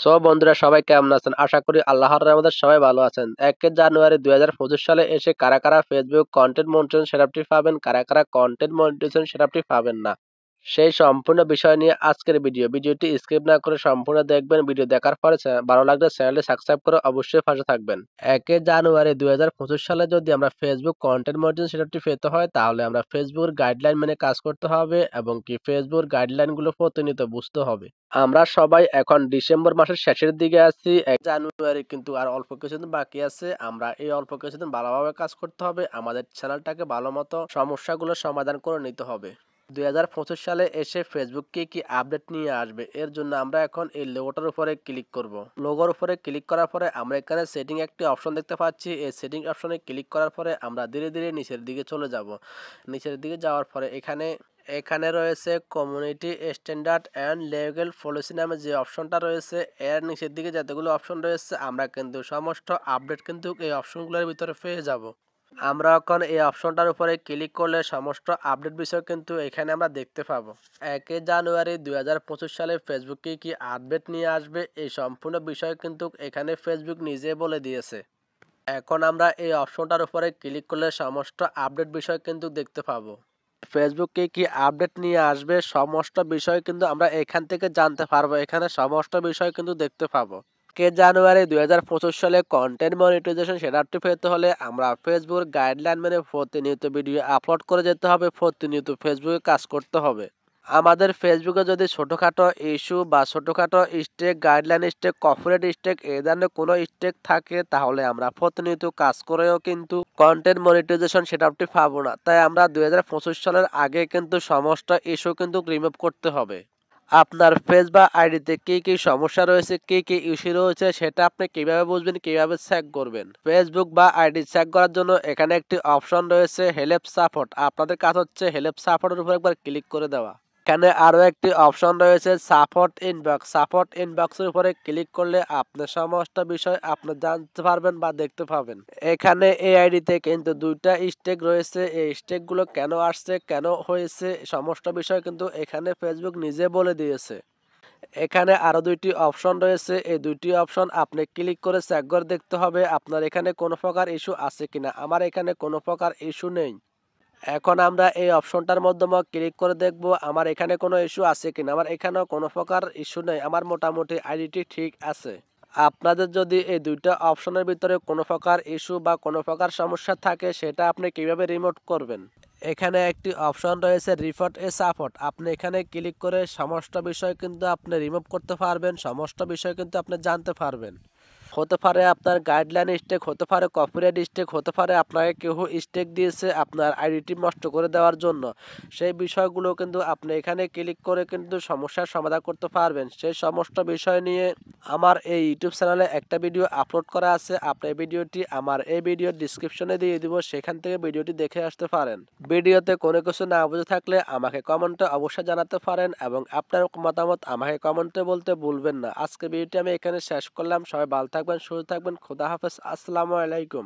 So বন্ধুরা সবাই কেমন আছেন? আশা করি আল্লাহর রহমতে সবাই ভালো আছেন। ১ জানুয়ারি ২০২৫ সালে এসে কারা কারা ফেসবুক কন্টেন্ট মনিটরিং সেটআপটি পাবেন, কারা কারা কন্টেন্ট মনিটরিং সেটআপটি পাবেন না, সেই সম্পূর্ণ বিষয় নিয়ে আজকের ভিডিওটি স্কিপ না করে সম্পূর্ণ দেখবেন। ভিডিও দেখার পরে ভালো লাগলে চ্যানেলটি সাবস্ক্রাইব করে অবশ্যই পাশে থাকবেন। ১ জানুয়ারি ২০২৫ সালে যদি আমরা ফেসবুক কন্টেন্ট মনিটরিং সেটআপটি পেতে হয় তাহলে আমরা ফেসবুকের গাইডলাইন মেনে কাজ করতে হবে এবং কি ফেসবুক গাইডলাইনগুলো প্রতিনিয়ত বুঝতে হবে। আমরা সবাই এখন ডিসেম্বর মাসের শেষের দিকে আছি। ১ জানুয়ারি কিন্তু আর অল্প কিছুদিন বাকি আছে। আমরা এই অল্প কিছুদিন ভালোভাবে কাজ করতে হবে। আমাদের চ্যানেলটাকে ভালোমতো সমস্যাগুলো সমাধান করে নিতে হবে। ২০২৫ সালে এসে ফেসবুক কি আপডেট নিয়ে আসবে, এর জন্য আমরা এখন এই লোগোটার উপরে ক্লিক করব। লোগোর উপরে ক্লিক করার পরে আমরা এখানে সেটিং একটি অপশন দেখতে পাচ্ছি। এই সেটিং অপশনে ক্লিক করার পরে আমরা ধীরে ধীরে নিচের দিকে চলে যাব। নিচের দিকে যাওয়ার পরে এখানে রয়েছে community standard and legal policy নামে যে অপশনটা রয়েছে, এর নিচের দিকে যতগুলো অপশন রয়েছে আমরা কিন্তু সমস্ত আপডেট কিন্তু এই অপশনগুলোর ভিতরে পেয়ে যাব। আমরা এখন এই অপশনটার উপরে ক্লিক করলে সমস্ত আপডেট বিষয় কিন্তু এখানে আমরা দেখতে পাবো। ১ জানুয়ারি ২০২৫ সালে ফেসবুক কি আপডেট নিয়ে আসবে, এই সম্পূর্ণ বিষয় কিন্তু এখানে ফেসবুক নিজে বলে দিয়েছে। এখন আমরা এই অপশনটার উপরে ক্লিক করলে সমস্ত আপডেট বিষয় কিন্তু দেখতে পাবো। ফেসবুকে কি আপডেট নিয়ে আসবে সমস্ত বিষয় কিন্তু আমরা এখান থেকে জানতে পারবো। এখানে সমস্ত বিষয় কিন্তু দেখতে পাবো। জানুয়ারি ২০২৫ সালে কন্টেন্ট মনিটাইজেশন সেটআপটি পেতে হলে আমরা ফেসবুক গাইডলাইন মেনে প্রতিনিয়ত ভিডিও আপলোড করে যেতে হবে, প্রতিনিয়ত ফেসবুকে কাজ করতে হবে। আমাদের ফেসবুকে যদি ছোটোখাটো ইস্যু বা ছোটোখাটো stake, guideline stake, corporate stake এই ধরনের কোনো স্টেক থাকে তাহলে আমরা প্রতিনিয়ত কাজ করেও কিন্তু কন্টেন্ট মনিটাইজেশন সেটআপটি পাবো না। তাই আমরা ২০২৫ সালের আগে কিন্তু সমস্ত ইস্যু কিন্তু রিমুভ করতে হবে। আপনার পেজ বা আইডিতে কি সমস্যা রয়েছে, কি ইস্যু রয়েছে সেটা আপনি কিভাবে বুঝবেন, কিভাবে চেক করবেন? ফেসবুক বা আইডি চেক করার জন্য এখানে একটি অপশন রয়েছে হেল্প সাপোর্ট। আপনাদের কাজ হচ্ছে হেল্প সাপোর্টের উপর একবার ক্লিক করে দেওয়া। এখানে আরও একটি অপশন রয়েছে সাপোর্ট ইনবক্স। সাপোর্ট ইনবক্সের উপরে ক্লিক করলে আপনার সমস্ত বিষয় আপনি জানতে পারবেন বা দেখতে পাবেন। এখানে এই আইডিতে কিন্তু ২টা স্টেক রয়েছে। এই স্টেকগুলো কেন আসছে, কেন হয়েছে সমস্ত বিষয় কিন্তু এখানে ফেসবুক নিজে বলে দিয়েছে। এখানে আরও ২টি অপশন রয়েছে। এই ২টি অপশন আপনি ক্লিক করে চেক করে দেখতে হবে আপনার এখানে কোনো প্রকার ইস্যু আছে কিনা। আমার এখানে কোনো প্রকার ইস্যু নেই। এখন আমরা এই অপশনটার মাধ্যমে ক্লিক করে দেখব আমার এখানে কোনো ইস্যু আছে কিনা। আমার এখানেও কোনো প্রকার ইস্যু নেই, আমার মোটামুটি আইডিটি ঠিক আছে। আপনাদের যদি এই ২টা অপশনের ভিতরে কোনো প্রকার ইস্যু বা কোনো প্রকার সমস্যা থাকে সেটা আপনি কিভাবে রিমুভ করবেন? এখানে একটি অপশন রয়েছে রিপোর্ট এ সাপোর্ট। আপনি এখানে ক্লিক করে সমস্ত বিষয় কিন্তু আপনি রিমুভ করতে পারবেন, সমস্ত বিষয় কিন্তু আপনি জানতে পারবেন। হতে পারে আপনার গাইডলাইন স্টেক, হতে পারে কপিরাইট স্টেক, হতে পারে আপনাকে কেউ স্টেক দিয়েছে আপনার আইডিটি নষ্ট করে দেওয়ার জন্য। সেই বিষয়গুলো কিন্তু আপনি এখানে ক্লিক করে কিন্তু সমস্যার সমাধান করতে পারবেন। সেই সমস্ত বিষয় নিয়ে আমার এই ইউটিউব চ্যানেলে একটা ভিডিও আপলোড করা আছে। আপনি ভিডিওটি আমার এই ভিডিওর ডিসক্রিপশনে দিয়ে দিব, সেখান থেকে ভিডিওটি দেখে আসতে পারেন। ভিডিওতে কোনো কিছু না বুঝে থাকলে আমাকে কমেন্টে অবশ্যই জানাতে পারেন এবং আপনার মতামত আমাকে কমেন্টে বলতে ভুলবেন না। আজকের ভিডিওটি আমি এখানে শেষ করলাম। সবাই ভালো থাকবেন, সুস্থ থাকবেন। খোদা হাফেজ। আসসালামু আলাইকুম।